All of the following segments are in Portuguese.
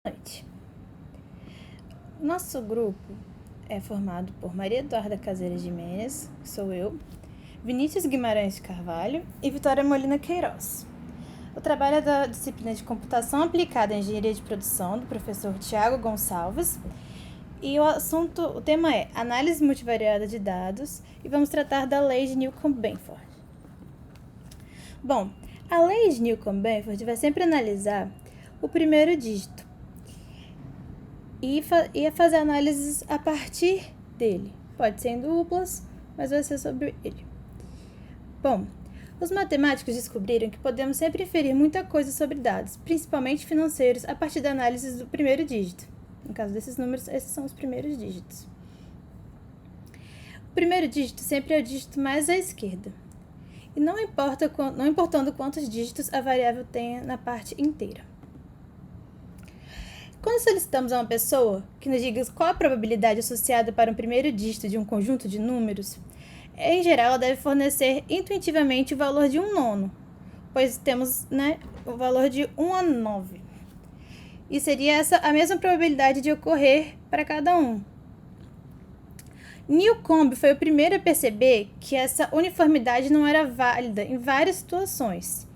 Noite. Nosso grupo é formado por Maria Eduarda Caseira Jimenez, que sou eu, Vinícius Guimarães de Carvalho e Vitória Molina Queiroz. O trabalho é da disciplina de Computação Aplicada em Engenharia de Produção, do professor Tiago Gonçalves, e o tema é Análise Multivariada de Dados, e vamos tratar da Lei de Newcomb-Benford. Bom, a Lei de Newcomb-Benford vai sempre analisar o primeiro dígito e fazer análises a partir dele. Pode ser em duplas, mas vai ser sobre ele. Bom, os matemáticos descobriram que podemos sempre inferir muita coisa sobre dados, principalmente financeiros, a partir da análise do primeiro dígito. No caso desses números, esses são os primeiros dígitos. O primeiro dígito sempre é o dígito mais à esquerda. E não importando quantos dígitos a variável tenha na parte inteira. Quando solicitamos a uma pessoa que nos diga qual a probabilidade associada para um primeiro dígito de um conjunto de números, em geral ela deve fornecer intuitivamente o valor de 1/9, pois temos o valor de 1 a 9. E seria essa a mesma probabilidade de ocorrer para cada um. Newcomb foi o primeiro a perceber que essa uniformidade não era válida em várias situações.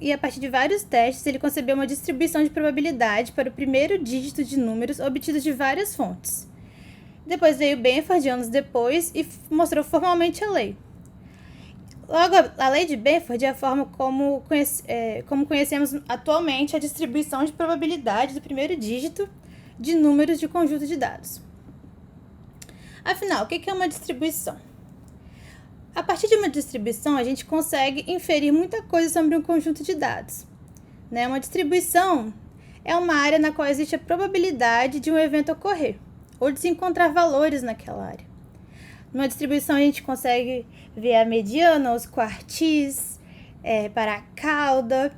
E a partir de vários testes, ele concebeu uma distribuição de probabilidade para o primeiro dígito de números obtidos de várias fontes. Depois veio Benford anos depois e mostrou formalmente a lei. Logo, a lei de Benford é a forma como conhecemos atualmente a distribuição de probabilidade do primeiro dígito de números de conjunto de dados. Afinal, o que é uma distribuição? A partir de uma distribuição, a gente consegue inferir muita coisa sobre um conjunto de dados. Uma distribuição é uma área na qual existe a probabilidade de um evento ocorrer, ou de se encontrar valores naquela área. Numa distribuição, a gente consegue ver a mediana, os quartis, para a cauda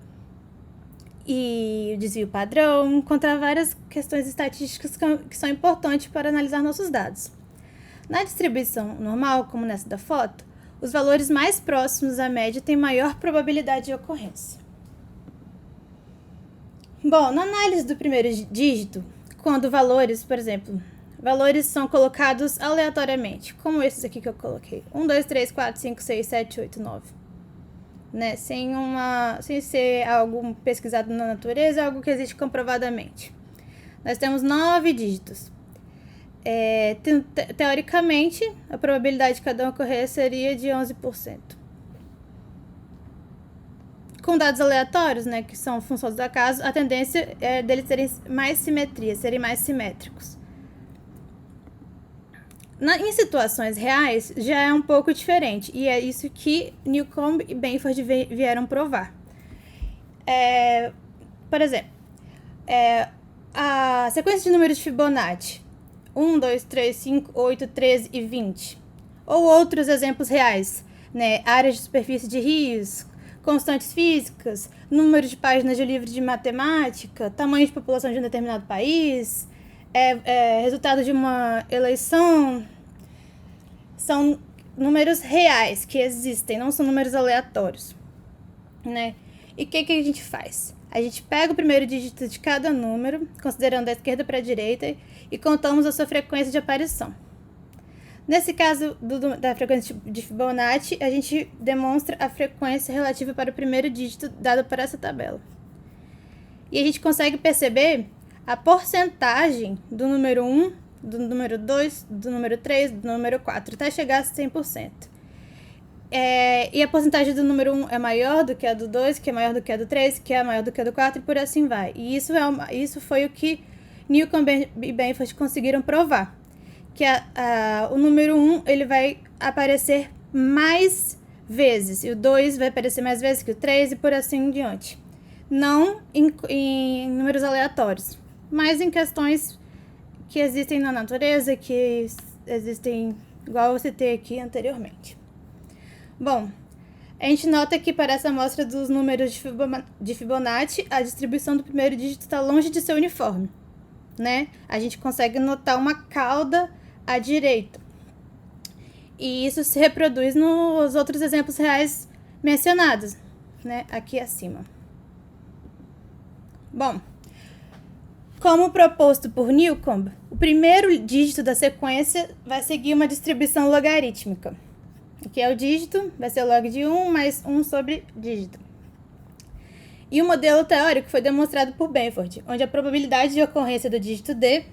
e o desvio padrão, encontrar várias questões estatísticas que são importantes para analisar nossos dados. Na distribuição normal, como nessa da foto, os valores mais próximos à média têm maior probabilidade de ocorrência. Bom, na análise do primeiro dígito, quando valores, por exemplo, valores são colocados aleatoriamente, como esses aqui que eu coloquei, 1, 2, 3, 4, 5, 6, 7, 8, 9. Sem ser algo pesquisado na natureza, algo que existe comprovadamente. Nós temos 9 dígitos. Teoricamente, a probabilidade de cada um ocorrer seria de 11%. Com dados aleatórios, que são funções do acaso, a tendência é deles terem mais simetria, serem mais simétricos. Em situações reais, já é um pouco diferente, e é isso que Newcomb e Benford vieram provar. Por exemplo, a sequência de números de Fibonacci, 1, 2, 3, 5, 8, 13 e 20. Ou outros exemplos reais, áreas de superfície de rios, constantes físicas, número de páginas de livro de matemática, tamanho de população de um determinado país, resultado de uma eleição. São números reais que existem, não são números aleatórios. E o que a gente faz? A gente pega o primeiro dígito de cada número, considerando da esquerda para a direita, e contamos a sua frequência de aparição. Nesse caso da frequência de Fibonacci, a gente demonstra a frequência relativa para o primeiro dígito dado por essa tabela. E a gente consegue perceber a porcentagem do número 1, do número 2, do número 3, do número 4, até chegar a 100%. E a porcentagem do número 1 é maior do que a do 2, que é maior do que a do 3, que é maior do que a do 4, e por assim vai. E isso foi o que Newcomb e Benford conseguiram provar. Que o número 1 ele vai aparecer mais vezes, e o 2 vai aparecer mais vezes que o 3, e por assim em diante. Não em números aleatórios, mas em questões que existem na natureza, que existem, igual eu citei aqui anteriormente. Bom, a gente nota que para essa amostra dos números de Fibonacci, a distribuição do primeiro dígito está longe de ser uniforme. A gente consegue notar uma cauda à direita. E isso se reproduz nos outros exemplos reais mencionados, aqui acima. Bom, Como proposto por Newcomb, o primeiro dígito da sequência vai seguir uma distribuição logarítmica. Aqui é o dígito, vai ser log de 1 mais 1 sobre dígito. E o modelo teórico foi demonstrado por Benford, onde a probabilidade de ocorrência do dígito D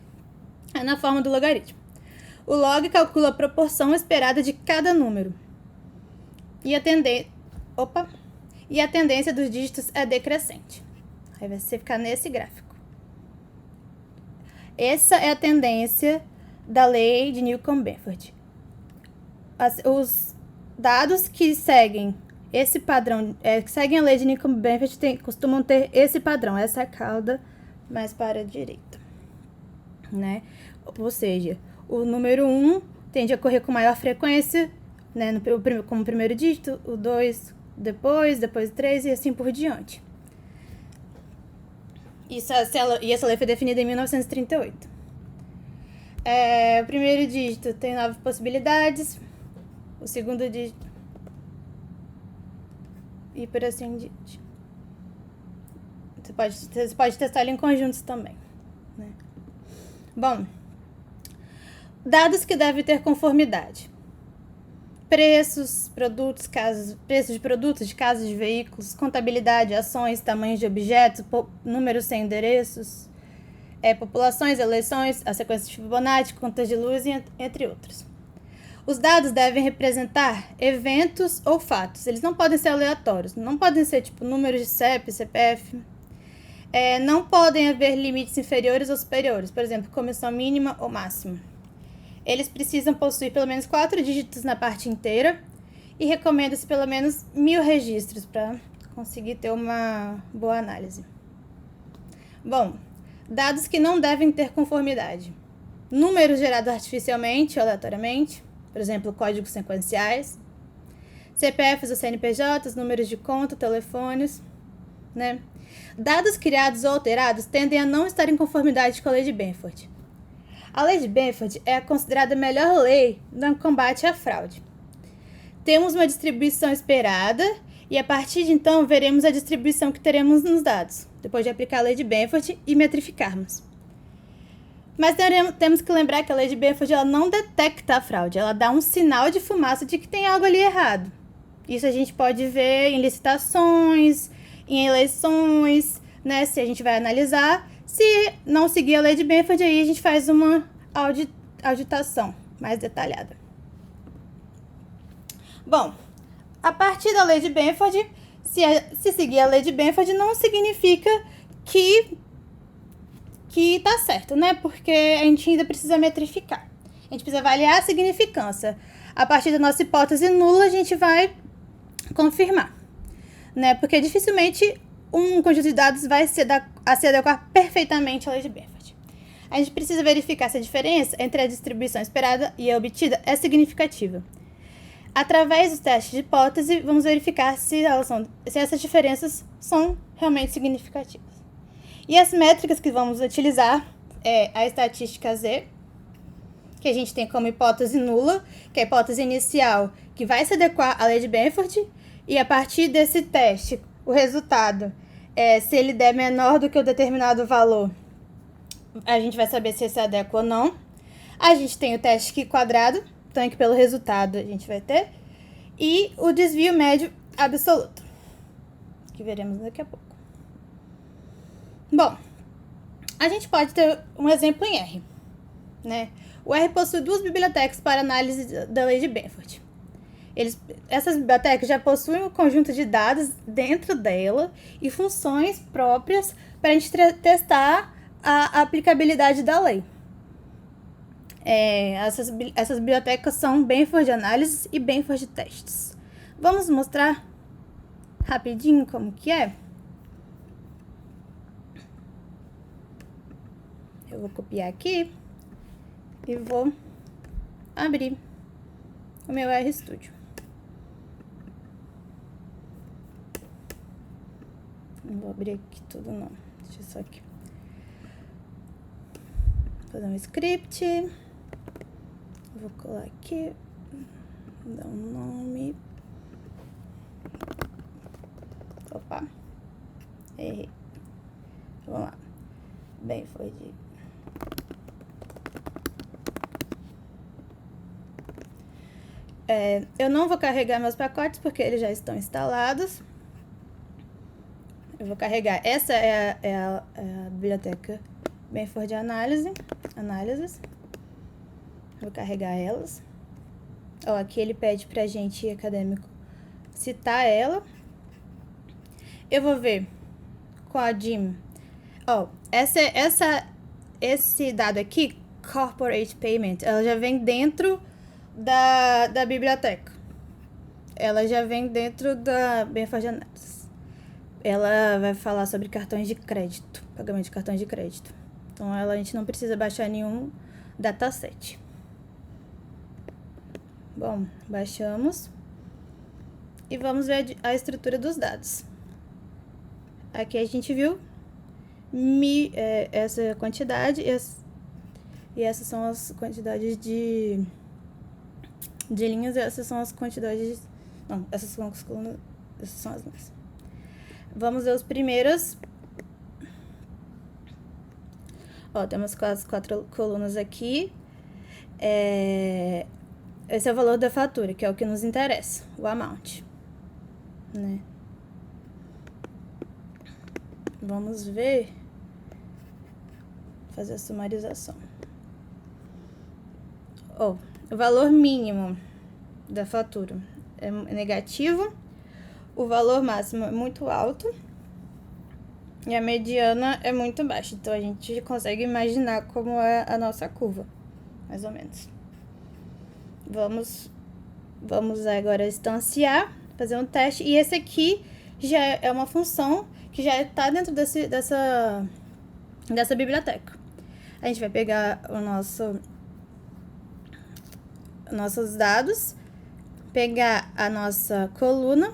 é na forma do logaritmo. O log calcula a proporção esperada de cada número. E a tendência dos dígitos é decrescente. Aí vai ficar nesse gráfico. Essa é a tendência da lei de Newcomb-Benford. Os dados que seguem esse padrão, que seguem a lei de Newcomb-Benford, costumam ter esse padrão, essa cauda mais para a direita, né? Ou seja, o número 1 tende a ocorrer com maior frequência, né, como primeiro dígito, o 2 depois o 3 e assim por diante. Essa lei foi definida em 1938. O primeiro dígito tem 9 possibilidades, o segundo dígito e por assim em diante. Você pode testar ele em conjuntos também, né? Bom, dados que devem ter conformidade. Preços de produtos, de casas, de veículos, contabilidade, ações, tamanhos de objetos, números sem endereços, populações, eleições, a sequência de Fibonacci, contas de luz, entre outros. Os dados devem representar eventos ou fatos. Eles não podem ser aleatórios, não podem ser tipo números de CEP, CPF. Não podem haver limites inferiores ou superiores, por exemplo, comissão mínima ou máxima. Eles precisam possuir pelo menos 4 dígitos na parte inteira e recomenda-se pelo menos 1000 registros para conseguir ter uma boa análise. Bom, dados que não devem ter conformidade. Números gerados artificialmente ou aleatoriamente, por exemplo, códigos sequenciais. CPFs ou CNPJs, números de conta, telefones, né? Dados criados ou alterados tendem a não estar em conformidade com a lei de Benford. A lei de Benford é considerada a melhor lei no combate à fraude. Temos uma distribuição esperada e, a partir de então, veremos a distribuição que teremos nos dados, depois de aplicar a lei de Benford e metrificarmos. Mas temos que lembrar que a lei de Benford ela não detecta a fraude, ela dá um sinal de fumaça de que tem algo ali errado. Isso a gente pode ver em licitações, em eleições, né? Se a gente vai analisar. Se não seguir a lei de Benford, aí a gente faz uma auditação mais detalhada. Bom, a partir da lei de Benford, se seguir a lei de Benford não significa que tá certo, né? Porque a gente ainda precisa metrificar. A gente precisa avaliar a significância. A partir da nossa hipótese nula, a gente vai confirmar, né? Porque dificilmente um conjunto de dados vai se adequar perfeitamente à lei de Benford. A gente precisa verificar se a diferença entre a distribuição esperada e a obtida é significativa. Através dos testes de hipótese, vamos verificar se essas diferenças são realmente significativas. E as métricas que vamos utilizar é a estatística Z, que a gente tem como hipótese nula, que é a hipótese inicial, que vai se adequar à lei de Benford, e a partir desse teste, o resultado, se ele der menor do que o determinado valor, a gente vai saber se se adequa ou não. A gente tem o teste Q quadrado, então que pelo resultado a gente vai ter, e o desvio médio absoluto, que veremos daqui a pouco. Bom, a gente pode ter um exemplo em R, né? O R possui 2 bibliotecas para análise da lei de Benford. Essas bibliotecas já possuem um conjunto de dados dentro dela e funções próprias para a gente testar a aplicabilidade da lei. Essas bibliotecas são Benford Análises e Benford Testes. Vamos mostrar rapidinho como que é? Eu vou copiar aqui e vou abrir o meu RStudio. Não vou abrir aqui tudo não. Deixa eu só aqui. Vou fazer um script. Vou colar aqui. Dar um nome. Opa. Errei. Vamos lá. Benford. Eu não vou carregar meus pacotes porque eles já estão instalados. Eu vou carregar. Essa é a biblioteca Benford Análises. Vou carregar elas. Ó, aqui ele pede pra gente, acadêmico, citar ela. Eu vou ver com a DIM. Ó, esse dado aqui, Corporate Payment, ela já vem dentro da biblioteca. Ela já vem dentro da Benford Análises. Ela vai falar sobre cartões de crédito, pagamento de cartões de crédito. Então, a gente não precisa baixar nenhum dataset. Bom, baixamos. E vamos ver a estrutura dos dados. Aqui a gente viu essa quantidade e essas são as quantidades de linhas, e essas são as quantidades... Não, essas são as colunas, essas são as linhas. Vamos ver os primeiros. Ó, temos as 4 colunas aqui. Esse é o valor da fatura, que é o que nos interessa, o amount, né? Vamos ver, fazer a sumarização. Ó, o valor mínimo da fatura é negativo, o valor máximo é muito alto e a mediana é muito baixa. Então, a gente consegue imaginar como é a nossa curva, mais ou menos. Vamos agora instanciar, fazer um teste. E esse aqui já é uma função que já está dentro dessa biblioteca. A gente vai pegar nossos dados, pegar a nossa coluna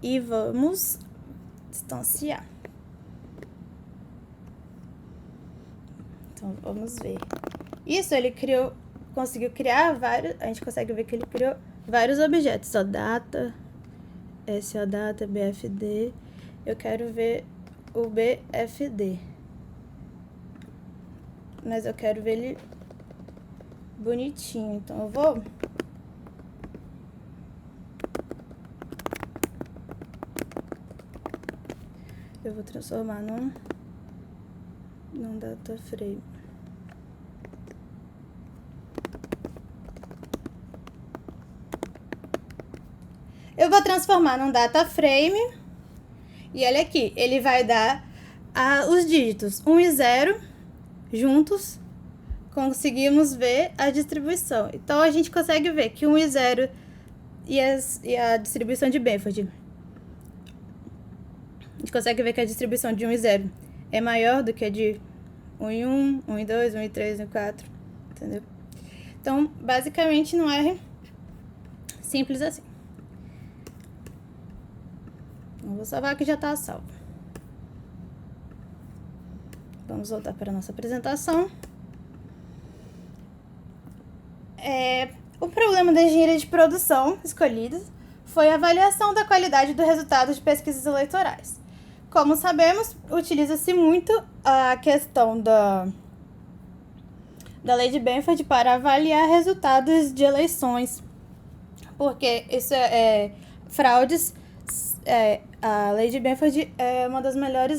e vamos instanciar. Então, vamos ver. Isso ele conseguiu criar vários... A gente consegue ver que ele criou vários objetos. Ó, data, SO data, BFD. Eu quero ver o BFD. Mas eu quero ver ele bonitinho. Então, eu vou transformar num data frame. Eu vou transformar num data frame. E olha aqui, ele vai dar os dígitos 1 e 0 juntos. Conseguimos ver a distribuição. Então, a gente consegue ver que 1 e 0 e a distribuição de Benford. A gente consegue ver que a distribuição de 1 e 0 é maior do que a de 1 e 1, 1 e 2, 1 e 3, 1 e 4. Entendeu? Então, basicamente, não é simples assim. Então, vou salvar que já está salvo. Vamos voltar para a nossa apresentação. O problema da engenharia de produção escolhido foi a avaliação da qualidade do resultado de pesquisas eleitorais. Como sabemos, utiliza-se muito a questão da lei de Benford para avaliar resultados de eleições, porque isso fraudes. A lei de Benford é uma das melhores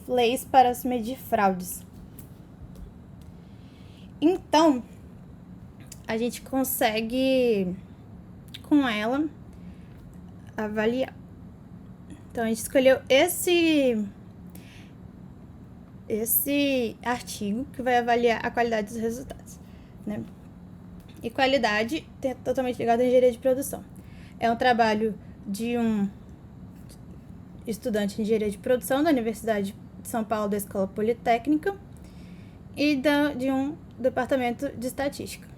leis para se medir fraudes. Então, a gente consegue, com ela, avaliar. Então, a gente escolheu esse artigo que vai avaliar a qualidade dos resultados, né? E qualidade é totalmente ligada à engenharia de produção. É um trabalho de um estudante de engenharia de produção da Universidade de São Paulo, da Escola Politécnica, e de um departamento de estatística.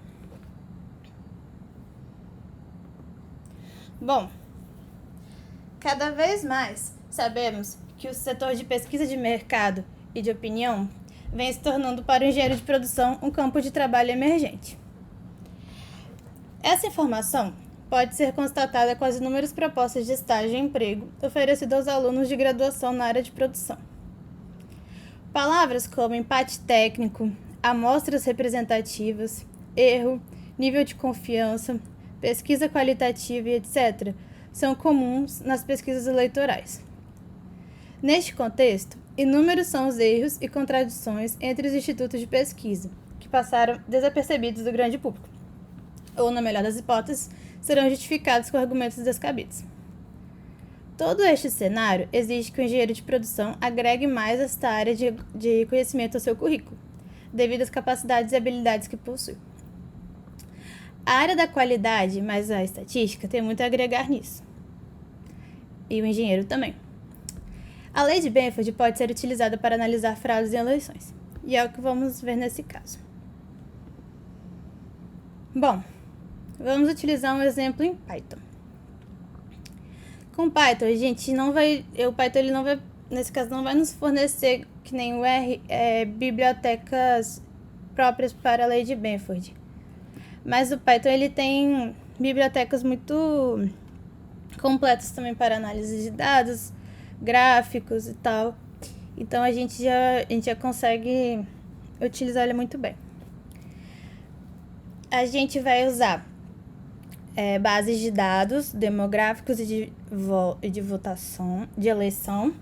Bom, cada vez mais sabemos que o setor de pesquisa de mercado e de opinião vem se tornando para o engenheiro de produção um campo de trabalho emergente. Essa informação pode ser constatada com as inúmeras propostas de estágio e emprego oferecidas aos alunos de graduação na área de produção. Palavras como empate técnico, amostras representativas, erro, nível de confiança, pesquisa qualitativa e etc. são comuns nas pesquisas eleitorais. Neste contexto, inúmeros são os erros e contradições entre os institutos de pesquisa, que passaram desapercebidos do grande público, ou, na melhor das hipóteses, serão justificados com argumentos descabidos. Todo este cenário exige que o engenheiro de produção agregue mais esta área de conhecimento ao seu currículo, devido às capacidades e habilidades que possui. A área da qualidade, mais a estatística, tem muito a agregar nisso. E o engenheiro também. A lei de Benford pode ser utilizada para analisar fraudes em eleições, e é o que vamos ver nesse caso. Bom, vamos utilizar um exemplo em Python. Com Python, o Python ele não vai, nesse caso, não vai nos fornecer, que nem o R, bibliotecas próprias para a lei de Benford. Mas o Python ele tem bibliotecas muito completas também para análise de dados, gráficos e tal. Então a gente já consegue utilizar ele muito bem. A gente vai usar bases de dados demográficos e de votação, de eleição,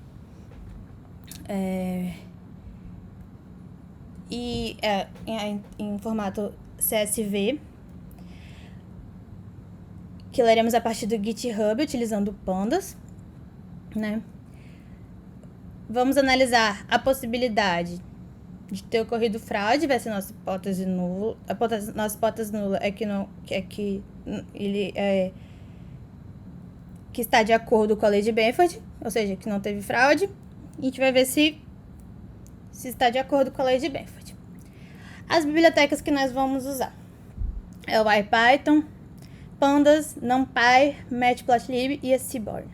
em formato CSV, que leremos a partir do GitHub, utilizando o Pandas, né? Vamos analisar a possibilidade de ter ocorrido fraude, vai ser nossa hipótese nula. Nossa hipótese nula é que ele que está de acordo com a lei de Benford, ou seja, que não teve fraude. A gente vai ver se está de acordo com a lei de Benford. As bibliotecas que nós vamos usar é o IPython, Pandas, NumPy, Matplotlib e a Seaborn.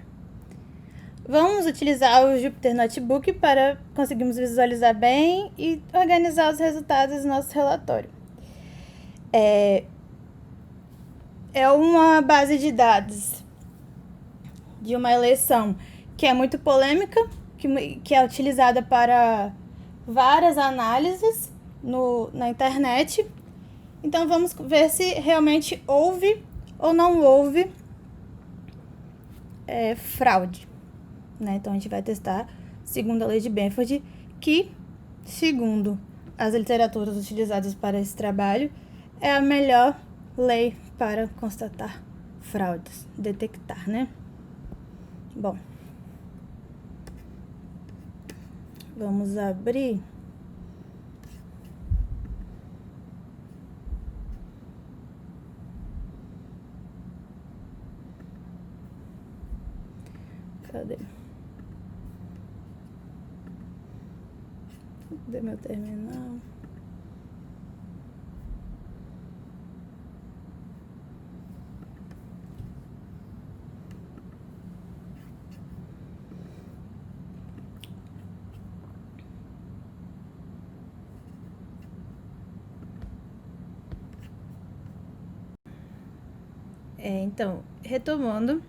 Vamos utilizar o Jupyter Notebook para conseguirmos visualizar bem e organizar os resultados do nosso relatório. É uma base de dados de uma eleição que é muito polêmica, que é utilizada para várias análises na internet. Então, vamos ver se realmente houve ou não houve fraude. Né? Então, a gente vai testar segundo a lei de Benford, que, segundo as literaturas utilizadas para esse trabalho, é a melhor lei para constatar fraudes, detectar, né? Bom, vamos abrir. Cadê? Cadê meu terminal? Então, retomando,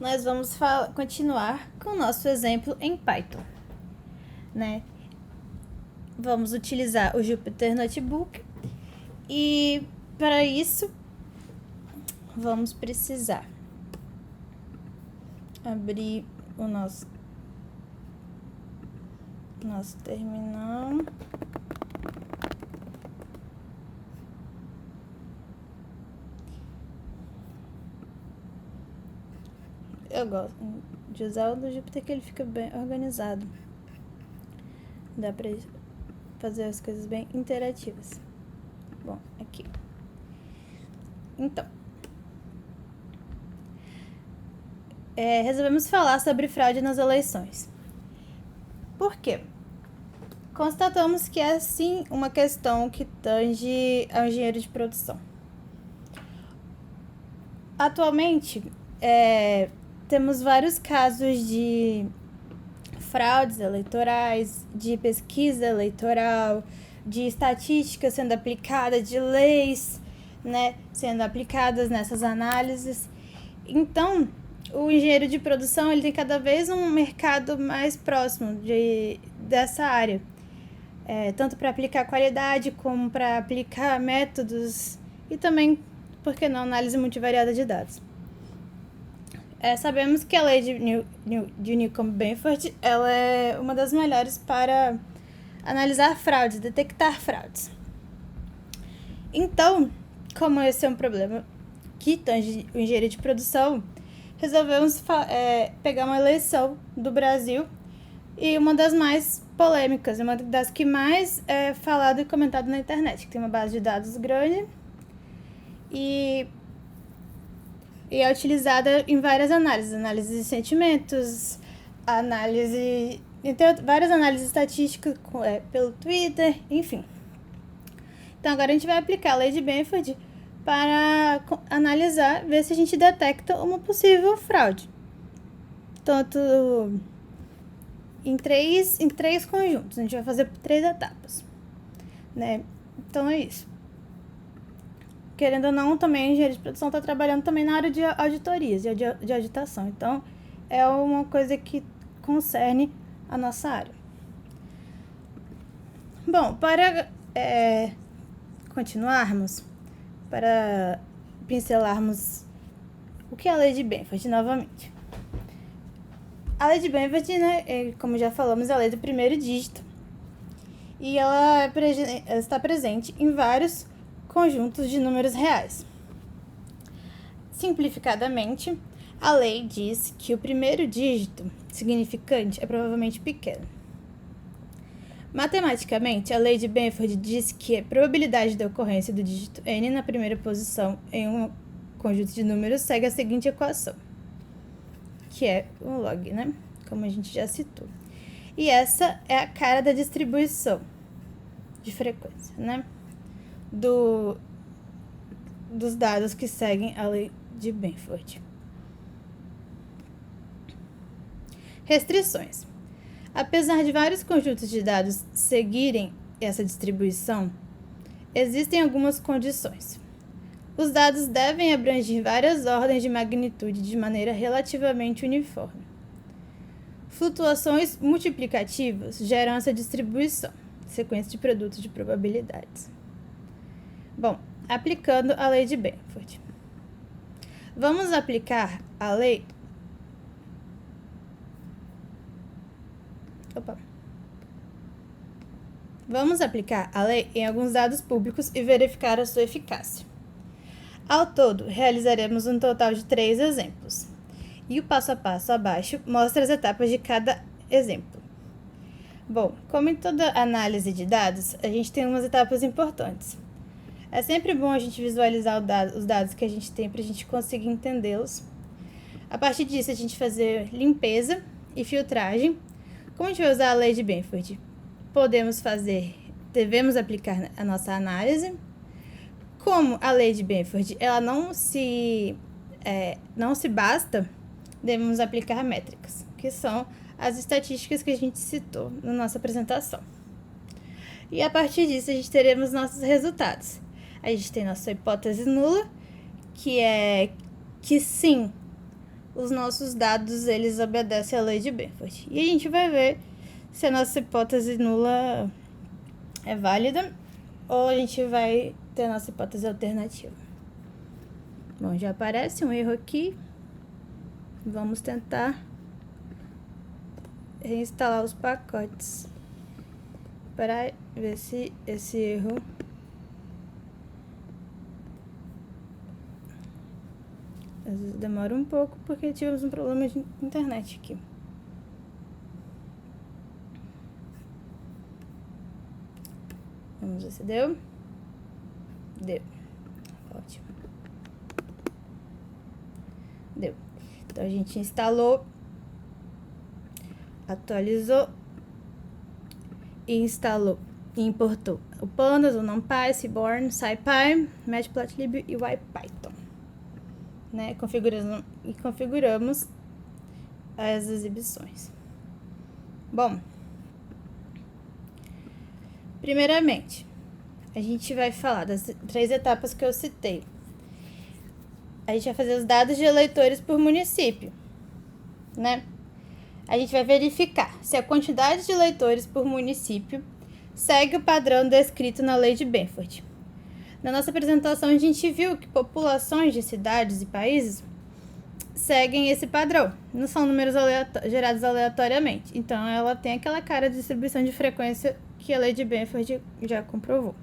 nós vamos continuar com o nosso exemplo em Python, né? Vamos utilizar o Jupyter Notebook e, para isso, vamos precisar abrir o nosso terminal. Eu gosto de usar o do Jupyter, que ele fica bem organizado. Dá pra fazer as coisas bem interativas. Bom, aqui. Então, resolvemos falar sobre fraude nas eleições. Por quê? Constatamos que é, sim, uma questão que tange ao engenheiro de produção. Atualmente, temos vários casos de fraudes eleitorais, de pesquisa eleitoral, de estatística sendo aplicada, de leis, né, sendo aplicadas nessas análises. Então, o engenheiro de produção ele tem cada vez um mercado mais próximo dessa área. Tanto para aplicar qualidade, como para aplicar métodos e também, por que não, análise multivariada de dados. Sabemos que a lei de Newcomb-Benford ela é uma das melhores para analisar fraudes, detectar fraudes. Então, como esse é um problema que tange o engenheiro de produção, resolvemos pegar uma eleição do Brasil e uma das mais polêmicas, uma das que mais é falado e comentado na internet, que tem uma base de dados grande e é utilizada em várias análises de sentimentos, várias análises estatísticas pelo Twitter, enfim. Então agora a gente vai aplicar a lei de Benford para analisar, ver se a gente detecta uma possível fraude. Tanto em três conjuntos, a gente vai fazer por 3 etapas, né? Então é isso. Querendo ou não, também a engenharia de produção está trabalhando também na área de auditorias, de auditação. Então, é uma coisa que concerne a nossa área. Bom, para continuarmos, para pincelarmos o que é a lei de Benford novamente. A lei de Benford, né, como já falamos, é a lei do primeiro dígito. E ela está presente em vários conjuntos de números reais. Simplificadamente, a lei diz que o primeiro dígito significante é provavelmente pequeno. Matematicamente, a lei de Benford diz que a probabilidade da ocorrência do dígito n na primeira posição em um conjunto de números segue a seguinte equação, que é o log, né? Como a gente já citou. E essa é a cara da distribuição de frequência, né? Dos dados que seguem a lei de Benford. Restrições. Apesar de vários conjuntos de dados seguirem essa distribuição, existem algumas condições. Os dados devem abranger várias ordens de magnitude de maneira relativamente uniforme. Flutuações multiplicativas geram essa distribuição, sequência de produtos de probabilidades. Bom, aplicando a lei de Benford. Vamos aplicar a lei... Vamos aplicar a lei em alguns dados públicos e verificar a sua eficácia. Ao todo, realizaremos um total de 3 exemplos. E o passo a passo abaixo mostra as etapas de cada exemplo. Bom, como em toda análise de dados, a gente tem umas etapas importantes. É sempre bom a gente visualizar os dados que a gente tem para a gente conseguir entendê-los. A partir disso, a gente fazer limpeza e filtragem. Como a gente vai usar a lei de Benford? Devemos aplicar a nossa análise. Como a lei de Benford ela não se basta, devemos aplicar métricas, que são as estatísticas que a gente citou na nossa apresentação. E a partir disso, a gente teremos nossos resultados. A gente tem nossa hipótese nula, que é que sim, os nossos dados eles obedecem à lei de Benford. E a gente vai ver se a nossa hipótese nula é válida ou a gente vai ter a nossa hipótese alternativa. Bom, já aparece um erro aqui. Vamos tentar reinstalar os pacotes para ver se esse erro às vezes demora um pouco porque tivemos um problema de internet aqui. Vamos ver se deu. Deu. Ótimo. Deu. Então a gente instalou, atualizou e instalou e importou o Pandas, o NumPy, Seaborn, SciPy, Matplotlib e o IPython, né? Configuramos as exibições. Bom, primeiramente, a gente vai falar das 3 etapas que eu citei. A gente vai fazer os dados de eleitores por município. né? A gente vai verificar se a quantidade de eleitores por município segue o padrão descrito na Lei de Benford. Na nossa apresentação, a gente viu que populações de cidades e países seguem esse padrão. Não são números gerados aleatoriamente. Então, ela tem aquela cara de distribuição de frequência que a Lei de Benford já comprovou.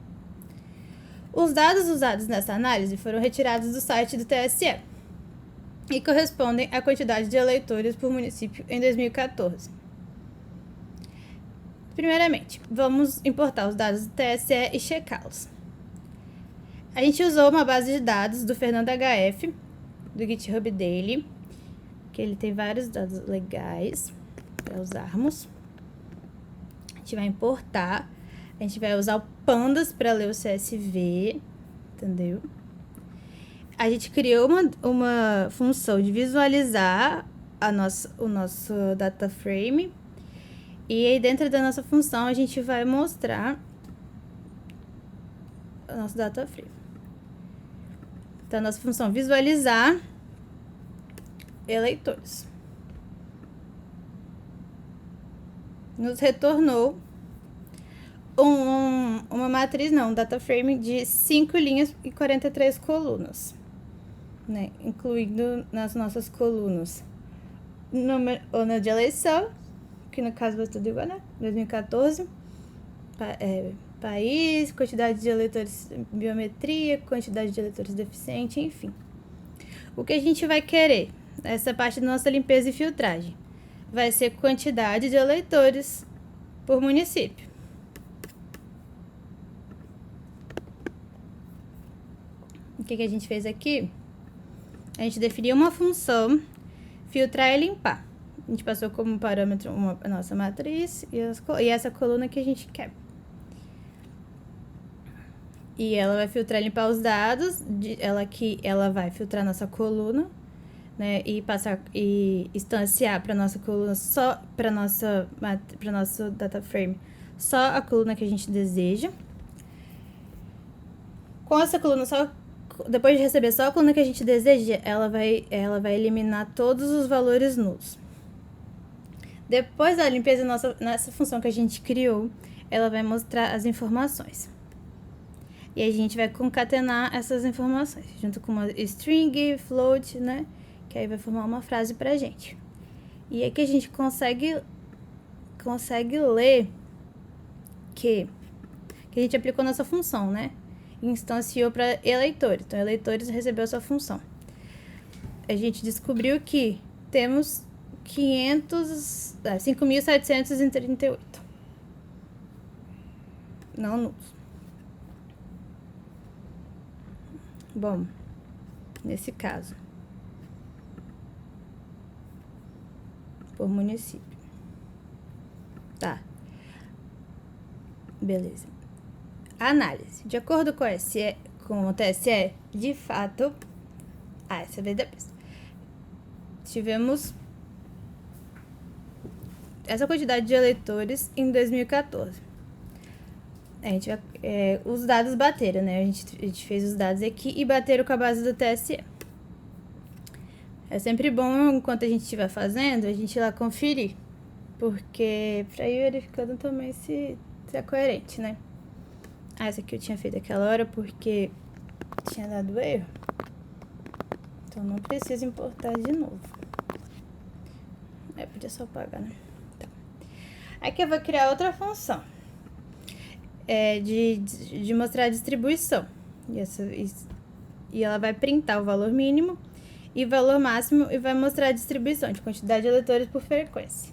Os dados usados nessa análise foram retirados do site do TSE e correspondem à quantidade de eleitores por município em 2014. Primeiramente, vamos importar os dados do TSE e checá-los. A gente usou uma base de dados do Fernando HF, do GitHub dele, que ele tem vários dados legais para usarmos. A gente vai importar, a gente vai usar o Pandas para ler o CSV, entendeu? A gente criou uma função de visualizar o nosso data frame, e aí dentro da nossa função a gente vai mostrar o nosso data frame. Então, a nossa função visualizar eleitores nos retornou uma matriz, um data frame de 5 linhas e 43 colunas, né? Incluindo nas nossas colunas ano de eleição, que no caso vai tudo igual, né? 2014, país, quantidade de eleitores, biometria, quantidade de eleitores deficientes, enfim. O que a gente vai querer, essa parte da nossa limpeza e filtragem, vai ser quantidade de eleitores por município. O que a gente fez aqui? A gente definiu uma função, filtrar e limpar. A gente passou como parâmetro a nossa matriz e essa coluna que a gente quer. E ela vai filtrar e limpar os dados, ela vai filtrar nossa coluna, né, e instanciar para nossa coluna para nosso data frame só a coluna que a gente deseja. Com essa coluna depois de receber só a coluna que a gente deseja, ela vai eliminar todos os valores nulos. Depois da limpeza nessa função que a gente criou, ela vai mostrar as informações. E a gente vai concatenar essas informações, junto com uma string, float, né? Que aí vai formar uma frase pra gente. E aqui a gente consegue ler que a gente aplicou nossa função, né? Instanciou para eleitores. Então, eleitores recebeu essa função. A gente descobriu que temos 5.738 não nulos. Bom, nesse caso, por município. Tá. Beleza. Análise. De acordo com o TSE, de fato, essa vez depois, tivemos essa quantidade de eleitores em 2014. Os dados bateram, né? A gente fez os dados aqui e bateram com a base do TSE. É sempre bom, enquanto a gente estiver fazendo, a gente ir lá conferir. Porque pra ir verificando também se é coerente, né? Essa aqui eu tinha feito aquela hora porque tinha dado erro. Então não precisa importar de novo. Podia só apagar, né? Então, aqui eu vou criar outra função. De mostrar a distribuição. E ela vai printar o valor mínimo e o valor máximo e vai mostrar a distribuição de quantidade de eleitores por frequência.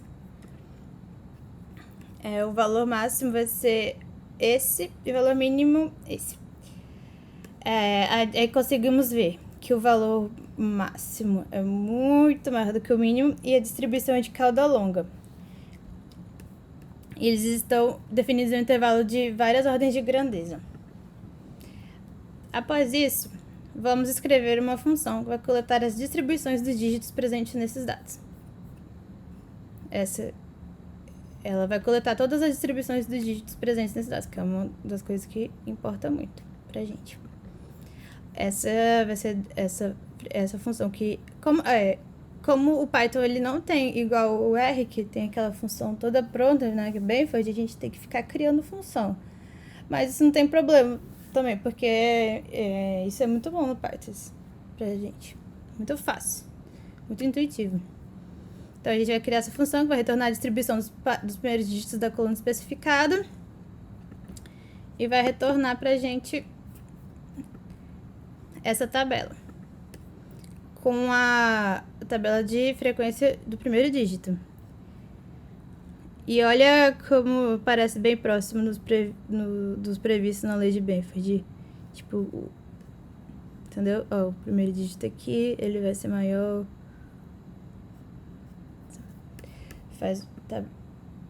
O valor máximo vai ser esse e o valor mínimo esse. Aí conseguimos ver que o valor máximo é muito maior do que o mínimo e a distribuição é de cauda longa. Eles estão definidos em um intervalo de várias ordens de grandeza. Após isso, vamos escrever uma função que vai coletar as distribuições dos dígitos presentes nesses dados. Ela vai coletar todas as distribuições dos dígitos presentes nesses dados, que é uma das coisas que importa muito pra gente. Essa vai ser essa função que, como o Python ele não tem igual o R, que tem aquela função toda pronta, né, que bem foi, a gente tem que ficar criando função. Mas isso não tem problema também, porque isso é muito bom no Python pra gente. Muito fácil, muito intuitivo. Então a gente vai criar essa função que vai retornar a distribuição dos primeiros dígitos da coluna especificada e vai retornar pra gente essa tabela com a tabela de frequência do primeiro dígito. E olha como parece bem próximo dos previstos na lei de Benford. Tipo, entendeu? Ó, o primeiro dígito aqui, ele vai ser maior. Tá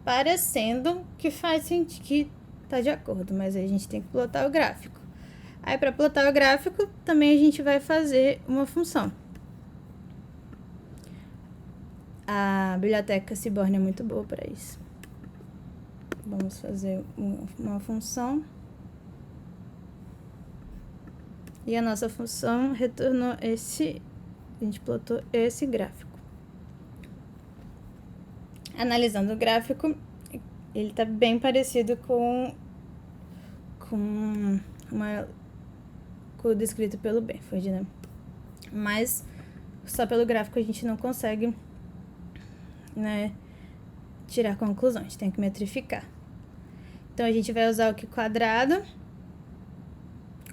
parecendo que faz sentido, que tá de acordo, mas aí a gente tem que plotar o gráfico. Aí para plotar o gráfico, também a gente vai fazer uma função. A biblioteca Seaborn é muito boa para isso. Vamos fazer uma função. E a nossa função retornou a gente plotou esse gráfico. Analisando o gráfico, ele está bem parecido com o descrito pelo Benford, né? Mas só pelo gráfico a gente não consegue, né, tirar conclusões, a gente tem que metrificar. Então a gente vai usar o Q quadrado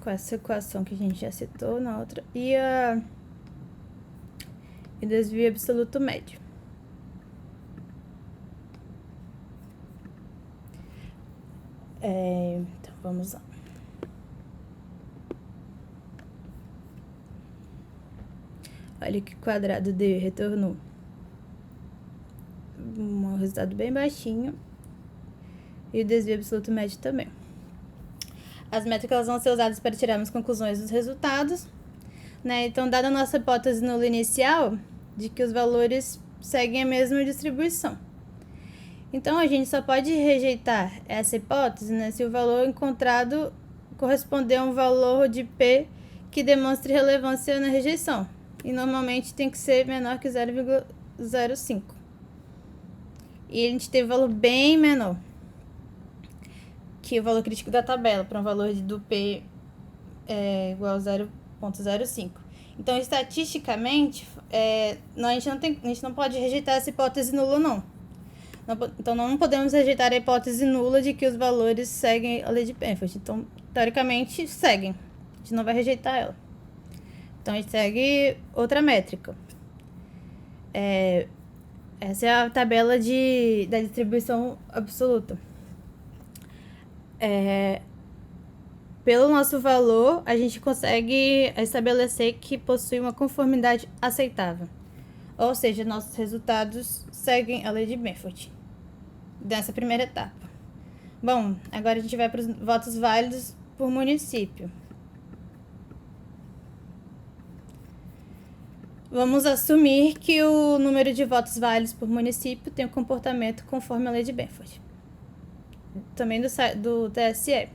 com essa equação que a gente já citou na outra e desvio absoluto médio. Então vamos lá. Olha que quadrado deu, retornou um resultado bem baixinho. E o desvio absoluto médio também. As métricas vão ser usadas para tirarmos conclusões dos resultados, né? Então, dada a nossa hipótese nula inicial, de que os valores seguem a mesma distribuição. Então, a gente só pode rejeitar essa hipótese, né, se o valor encontrado corresponder a um valor de P que demonstre relevância na rejeição. E normalmente tem que ser menor que 0,05. E a gente tem um valor bem menor que o valor crítico da tabela, para um valor do P igual a 0,05. Então, estatisticamente, a gente não pode rejeitar essa hipótese nula, não. Então, não podemos rejeitar a hipótese nula de que os valores seguem a lei de Benford. Então, teoricamente, seguem. A gente não vai rejeitar ela. Então, a gente segue outra métrica. Essa é a tabela da distribuição absoluta. Pelo nosso valor, a gente consegue estabelecer que possui uma conformidade aceitável. Ou seja, nossos resultados seguem a lei de Benford nessa primeira etapa. Bom, agora a gente vai para os votos válidos por município. Vamos assumir que o número de votos válidos por município tem um comportamento conforme a lei de Benford. Também do TSE.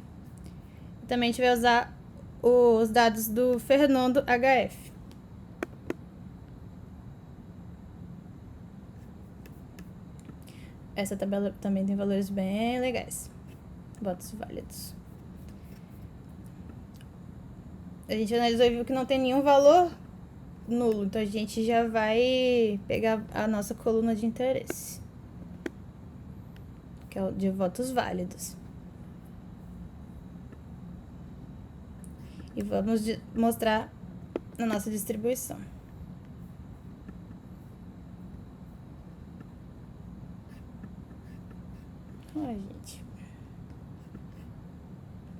Também a gente vai usar os dados do Fernando HF. Essa tabela também tem valores bem legais. Votos válidos. A gente analisou e viu que não tem nenhum valor nulo. Então a gente já vai pegar a nossa coluna de interesse, que é o de votos válidos. E vamos mostrar na nossa distribuição. Ai, gente.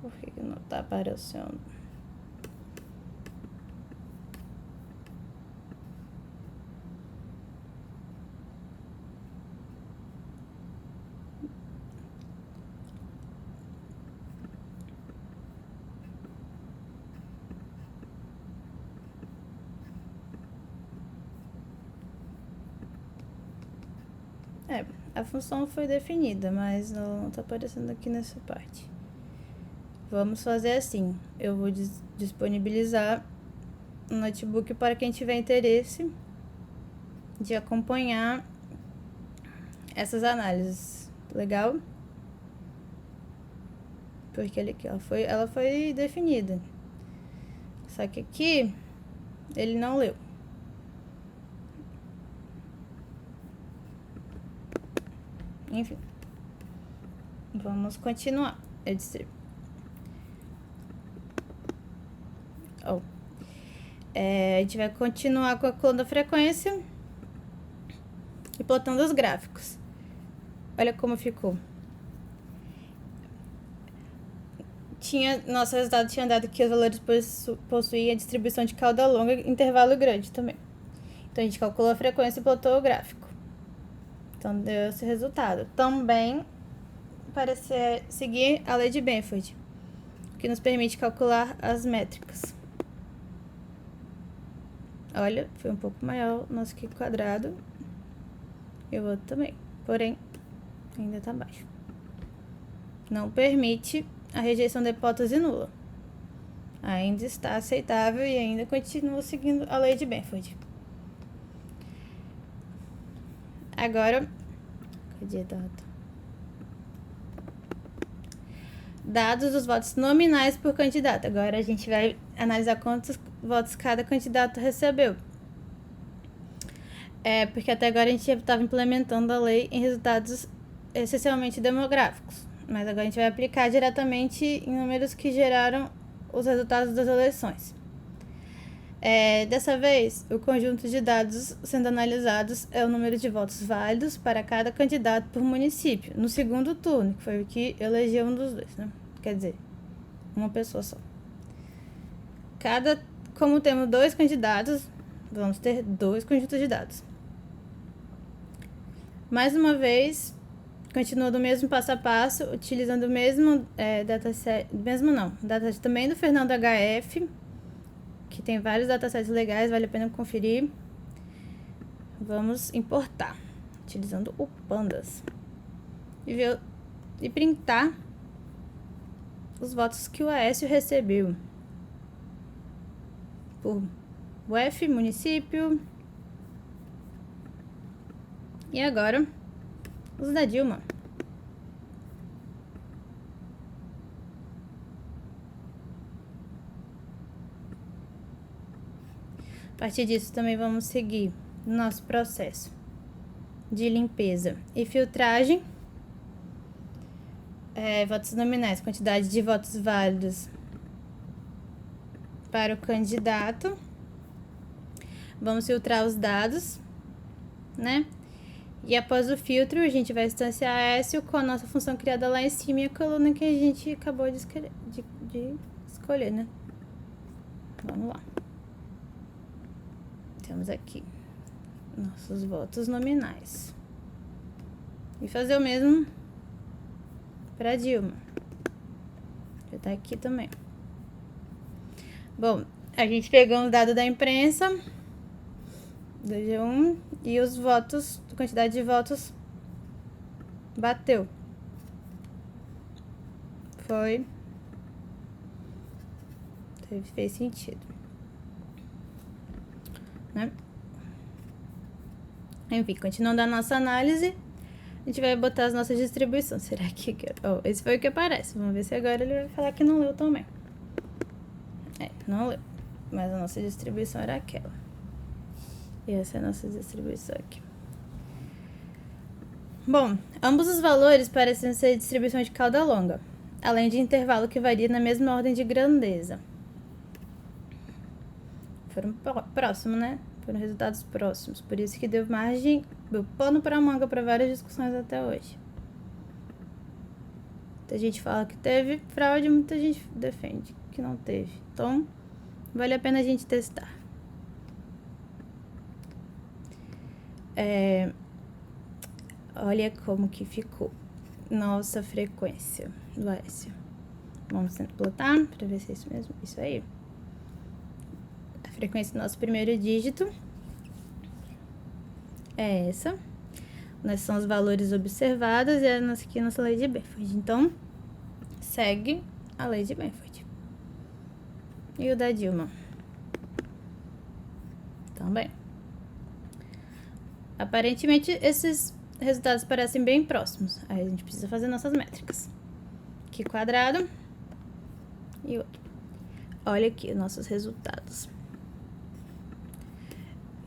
Por que não tá aparecendo? A função foi definida, mas não está aparecendo aqui nessa parte. Vamos fazer assim. Eu vou disponibilizar um notebook para quem tiver interesse de acompanhar essas análises. Legal? Porque aqui, ela foi definida. Só que aqui ele não leu. Enfim. Vamos continuar. Eu distribuo. A gente vai continuar com a coluna da frequência e plotando os gráficos. Olha como ficou. Nosso resultado tinha dado que os valores possuíam a distribuição de cauda longa e intervalo grande também. Então, a gente calculou a frequência e plotou o gráfico. Então, deu esse resultado. Também parece seguir a lei de Benford, que nos permite calcular as métricas. Olha, foi um pouco maior o nosso Q quadrado. E o outro também. Porém, ainda está baixo. Não permite a rejeição da hipótese nula. Ainda está aceitável e ainda continua seguindo a lei de Benford. Agora, cadê a data? Dados dos votos nominais por candidato. Agora a gente vai analisar quantos votos cada candidato recebeu. Porque até agora a gente estava implementando a lei em resultados essencialmente demográficos. Mas agora a gente vai aplicar diretamente em números que geraram os resultados das eleições. Dessa vez, o conjunto de dados sendo analisados é o número de votos válidos para cada candidato por município, no segundo turno, que foi o que elegeu um dos dois, né? Quer dizer, uma pessoa só. Como temos 2 candidatos, vamos ter 2 conjuntos de dados. Mais uma vez, continua do mesmo passo a passo, utilizando o mesmo dataset, dataset também do Fernando HF, que tem vários datasets legais, vale a pena conferir. Vamos importar, utilizando o Pandas. E printar os votos que o Aécio recebeu. Por UF, município. E agora, os da Dilma. A partir disso, também vamos seguir o nosso processo de limpeza e filtragem. Votos nominais, quantidade de votos válidos para o candidato. Vamos filtrar os dados, né? E após o filtro, a gente vai instanciar Aécio com a nossa função criada lá em cima e a coluna que a gente acabou de escolher, né? Vamos lá. Temos aqui nossos votos nominais. E fazer o mesmo para Dilma. Já tá aqui também. Bom, a gente pegou os dados da imprensa do G1 e os votos, a quantidade de votos bateu. Fez sentido, né? Enfim, continuando a nossa análise, a gente vai botar as nossas distribuições. Será que... esse foi o que aparece. Vamos ver se agora ele vai falar que não leu também. Não leu. Mas a nossa distribuição era aquela. E essa é a nossa distribuição aqui. Bom, ambos os valores parecem ser distribuição de cauda longa, além de intervalo que varia na mesma ordem de grandeza. Foram próximos, né? Foram resultados próximos. Por isso que deu pano para manga para várias discussões até hoje. Muita gente fala que teve fraude, muita gente defende que não teve. Então, vale a pena a gente testar. Olha como que ficou nossa frequência do Aécio. Vamos plotar para ver se é isso mesmo. Isso aí. A frequência do nosso primeiro dígito é essa. Nós são os valores observados e aqui a nossa lei de Benford. Então, segue a lei de Benford. E o da Dilma também. Aparentemente, esses resultados parecem bem próximos. Aí a gente precisa fazer nossas métricas. Aqui quadrado e outro. Olha aqui os nossos resultados.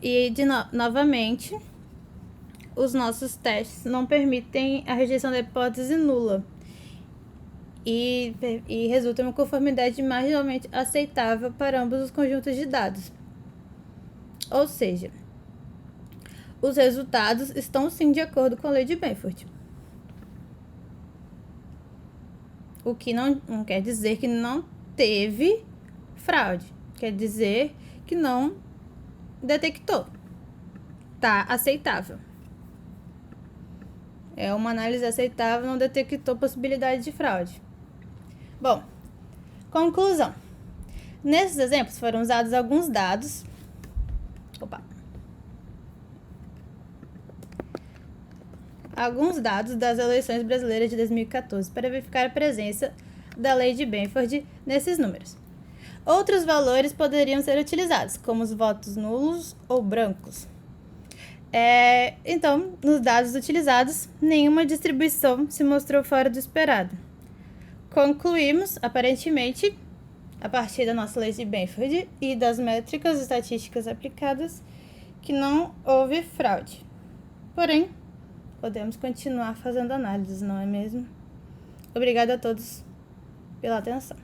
E, novamente, os nossos testes não permitem a rejeição da hipótese nula. E resulta em uma conformidade marginalmente aceitável para ambos os conjuntos de dados. Ou seja, os resultados estão sim de acordo com a lei de Benford. O que não quer dizer que não teve fraude. Quer dizer que não detectou. Tá aceitável. É uma análise aceitável, não detectou possibilidade de fraude. Bom, conclusão. Nesses exemplos foram usados alguns dados. Alguns dados das eleições brasileiras de 2014 para verificar a presença da lei de Benford nesses números. Outros valores poderiam ser utilizados, como os votos nulos ou brancos. Então, nos dados utilizados, nenhuma distribuição se mostrou fora do esperado. Concluímos, aparentemente, a partir da nossa lei de Benford e das métricas estatísticas aplicadas, que não houve fraude. Porém, podemos continuar fazendo análises, não é mesmo? Obrigada a todos pela atenção.